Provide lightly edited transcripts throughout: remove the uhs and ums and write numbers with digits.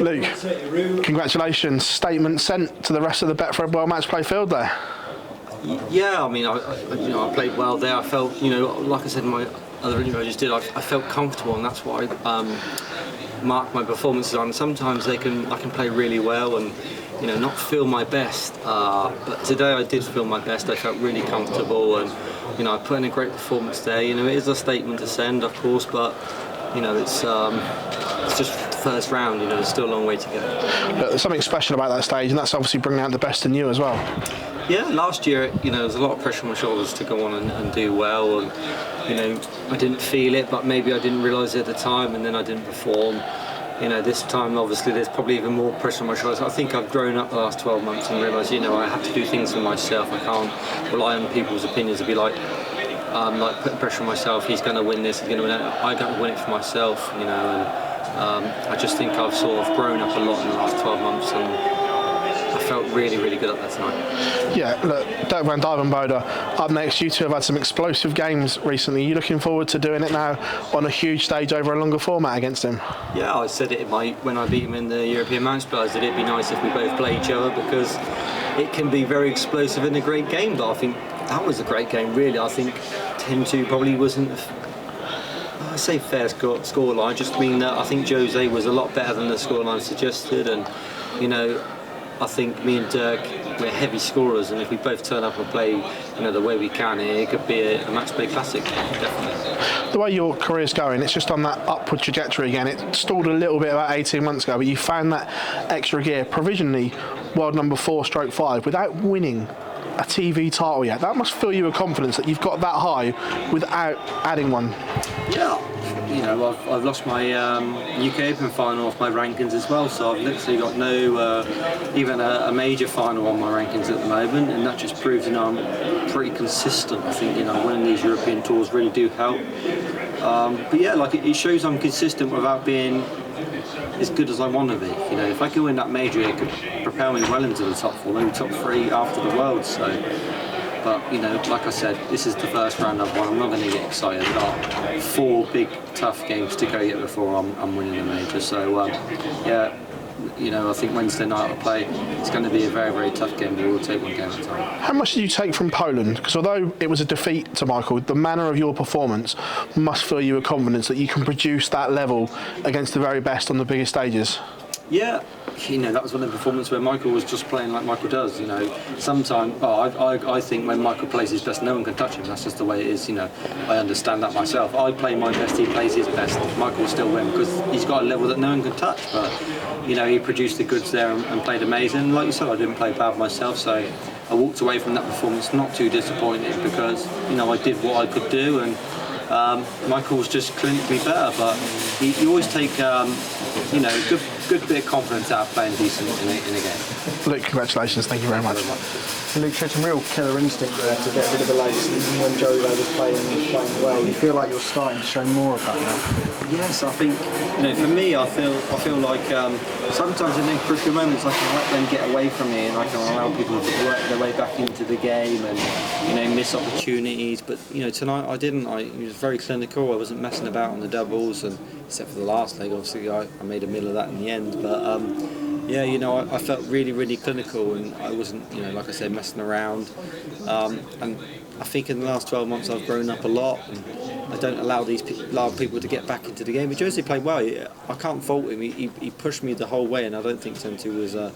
Luke, congratulations. Statement sent to the rest of the Betfred World Matchplay field there. Yeah, I mean, I played well there. I felt, like I said in my other interview I just did, I felt comfortable, and that's what I mark my performances on. Sometimes I can play really well and not feel my best, but today I did feel my best. I felt really comfortable, and I put in a great performance there. It is a statement to send, of course, but it's just first round. There's still a long way to go. But there's something special about that stage, and that's obviously bringing out the best in you as well. Yeah, last year, there was a lot of pressure on my shoulders to go on and do well, and I didn't feel it, but maybe I didn't realise it at the time, and then I didn't perform. This time, obviously, there's probably even more pressure on my shoulders. I think I've grown up the last 12 months and realised, I have to do things for myself. I can't rely on people's opinions to be like putting pressure on myself. He's going to win this. He's going to win it. I got to win it for myself. And I just think I've sort of grown up a lot in the last 12 months, and I felt really, really good at that tonight. Yeah, look, Dirk van Dijvenbode up next. You two have had some explosive games recently. Are you looking forward to doing it now on a huge stage over a longer format against him? Yeah, I said it when I beat him in the European Matchplay. I said it'd be nice if we both play each other, because it can be very explosive in a great game. But I think that was a great game, really. I think 10-2 probably wasn't, I say fair scoreline. I just mean that I think Jose was a lot better than the scoreline suggested, and I think me and Dirk, we're heavy scorers, and if we both turn up and play, the way we can, it could be a match-play classic, definitely. The way your career's going, it's just on that upward trajectory again. It stalled a little bit about 18 months ago, but you found that extra gear, provisionally world number 4/5, without winning a TV title yet. That must fill you with confidence that you've got that high without adding one. Yeah. I've lost my UK Open final off my rankings as well, so I've literally got no even a major final on my rankings at the moment, and that just proves I'm pretty consistent. I think winning these European tours really do help. But yeah, it shows I'm consistent without being as good as I want to be. If I can win that major, it could propel me well into the top 4, maybe top 3 after the World. So. But, like I said, this is the first round I've won. I'm not going to get excited. I've got 4 big, tough games to go yet before I'm winning the major. So, yeah, I think Wednesday night I'll play. It's going to be a very, very tough game, but we'll take one game at a time. How much did you take from Poland? Because although it was a defeat to Michael, the manner of your performance must fill you with confidence that you can produce that level against the very best on the biggest stages. Yeah, that was one of the performances where Michael was just playing like Michael does. Sometimes I think when Michael plays his best, no one can touch him. That's just the way it is. I understand that myself. I play my best, he plays his best. Michael will still win because he's got a level that no one can touch. But he produced the goods there and played amazing. Like you said, I didn't play bad myself, so I walked away from that performance not too disappointed because I did what I could do, and Michael was just clinically better. But you always take good bit of confidence out of playing decent in a game. Luke, congratulations. Thank you very much. Luke showed some real killer instinct there to get rid of the legs, even when Jose was playing well. You feel like you're starting to show more of that now? Yes, I think for me, I feel like sometimes in those crucial moments I can let them get away from me, and I can allow people to work their way back into the game and miss opportunities. But tonight I didn't. I was very clinical. I wasn't messing about on the doubles, and except for the last leg, obviously I made a middle of that in the end. But yeah, I felt really, really clinical, and I wasn't, like I said, messing around. And I think in the last 12 months I've grown up a lot, and I don't allow people to get back into the game. But Jose played well. I can't fault him. He pushed me the whole way, and I don't think 10-2 was a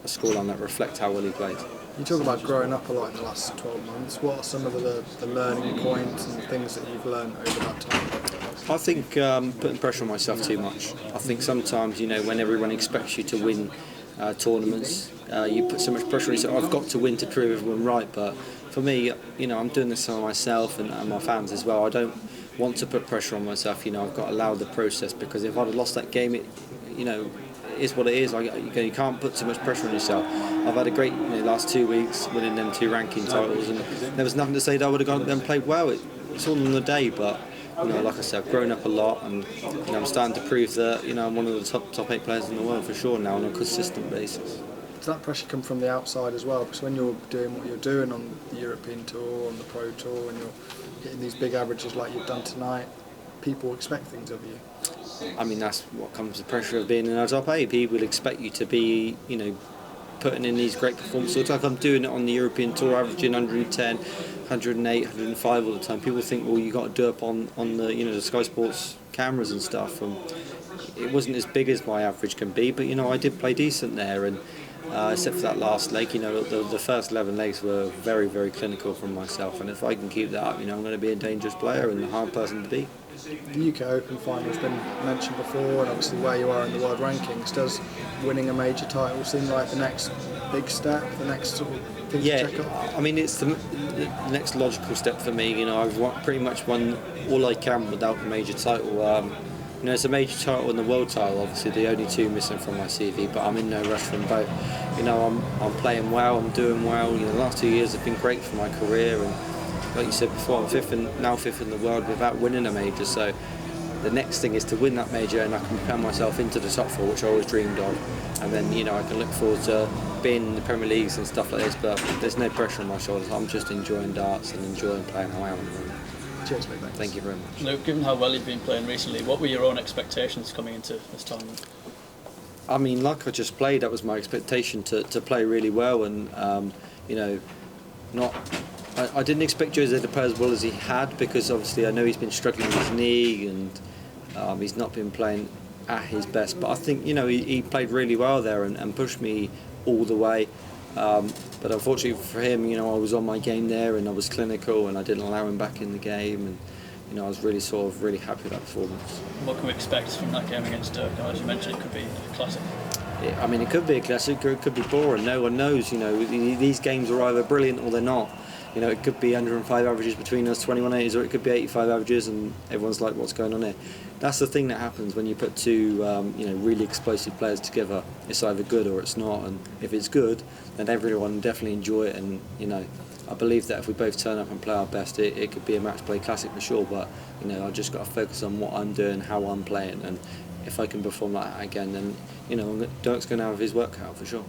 scoreline that reflects how well he played. You talk about growing up a lot in the last 12 months. What are some of the learning points and things that you've learned over that time? I think putting pressure on myself too much. I think sometimes, when everyone expects you to win tournaments, you put so much pressure on yourself. I've got to win to prove everyone right, but for me, I'm doing this for myself and my fans as well. I don't want to put pressure on myself. I've got to allow the process, because if I'd have lost that game, it is what it is. You can't put too much pressure on yourself. I've had a great last 2 weeks winning them 2 ranking titles, and there was nothing to say that I would have gone and played well. It's all on the day, but like I said, I've grown up a lot, and I'm starting to prove that I'm one of the top 8 players in the world for sure now on a consistent basis. Does that pressure come from the outside as well? Because when you're doing what you're doing on the European Tour, on the Pro Tour, and you're hitting these big averages like you've done tonight, people expect things of you. I mean, that's what comes with the pressure of being in our top 8. People expect you to be, putting in these great performances. Like I'm doing it on the European Tour, averaging 110, 108, 105 all the time. People think, well, you got to do up on the the Sky Sports cameras and stuff. And it wasn't as big as my average can be, but I did play decent there. And except for that last leg, the first 11 legs were very, very clinical from myself. And if I can keep that up, I'm going to be a dangerous player and a hard person to beat. The UK Open final has been mentioned before, and obviously where you are in the world rankings. Does winning a major title seem like the next big step, the next sort of thing to check off? I mean, it's the next logical step for me. I've pretty much won all I can without a major title. It's a major title and the world title, obviously the only two missing from my CV, but I'm in no rush from both. I'm playing well, I'm doing well. The last 2 years have been great for my career, and like you said before, I'm now fifth in the world without winning a major. So the next thing is to win that major, and I can propel myself into the top 4, which I always dreamed of. And then I can look forward to being in the Premier Leagues and stuff like this. But there's no pressure on my shoulders. I'm just enjoying darts and enjoying playing how I am. Cheers, mate. Thank you very much. Luke, given how well you've been playing recently, what were your own expectations coming into this tournament? I mean, like I just played, that was my expectation to play really well, and I didn't expect Jose to play as well as he had, because obviously I know he's been struggling with his knee and he's not been playing at his best. But I think he played really well there and pushed me all the way. But unfortunately for him, I was on my game there and I was clinical and I didn't allow him back in the game. And I was really really happy with that performance. What can we expect from that game against Dirk? As you mentioned, it could be a classic. I mean, it could be a classic, or it could be boring. No one knows. These games are either brilliant or they're not. It could be 105 averages between us, 21 80s, or it could be 85 averages, and everyone's like, "What's going on here?" That's the thing that happens when you put two, really explosive players together. It's either good or it's not, and if it's good, then everyone will definitely enjoy it. And I believe that if we both turn up and play our best, it could be a match play classic for sure. But I've just got to focus on what I'm doing, how I'm playing, and if I can perform like that again, then Dirk's going to have his work out for sure.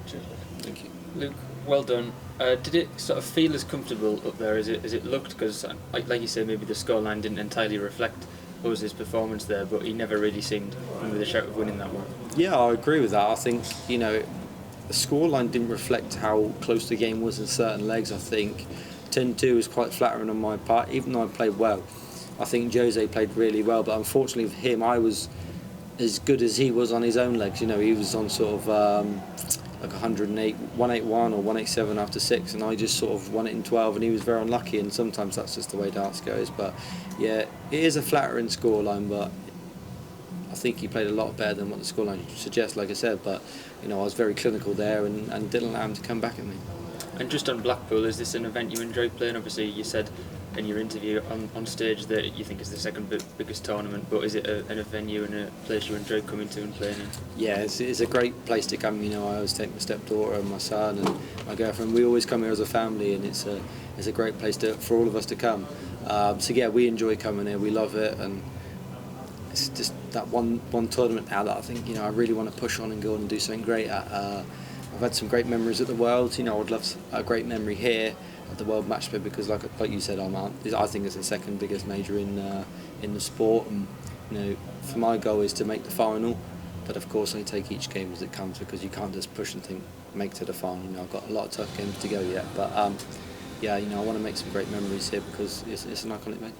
Cheers, Luke. Thank you. Luke, well done. Did it sort of feel as comfortable up there as it looked? Because, like you said, maybe the scoreline didn't entirely reflect Jose's performance there, but he never really seemed with a shout of winning that one. Yeah, I agree with that. I think the scoreline didn't reflect how close the game was in certain legs. I think 10-2 was quite flattering on my part, even though I played well. I think Jose played really well, but unfortunately for him, I was as good as he was on his own legs. He was on sort of like 108, 181 or 187 after 6, and I just sort of won it in 12, and he was very unlucky, and sometimes that's just the way darts goes. But yeah, it is a flattering scoreline, but I think he played a lot better than what the scoreline suggests, like I said. But I was very clinical there and didn't allow him to come back at me. And just on Blackpool, is this an event you enjoy playing? Obviously, you said in your interview on stage that you think it's the second biggest tournament, but is it a venue and a place you enjoy coming to and playing in? Yeah, it's a great place to come. I always take my stepdaughter and my son and my girlfriend. We always come here as a family, and it's a great place for all of us to come. So yeah, we enjoy coming here. We love it, and it's just that one tournament now that I think I really want to push on and go on and do something great at. I've had some great memories at the World. I would love a great memory here at the World Matchplay, because like you said, I think it's the second biggest major in the sport, and for my goal is to make the final. But of course, I take each game as it comes, because you can't just push and think make to the final. I've got a lot of tough games to go yet, but yeah, I want to make some great memories here because it's an iconic venue.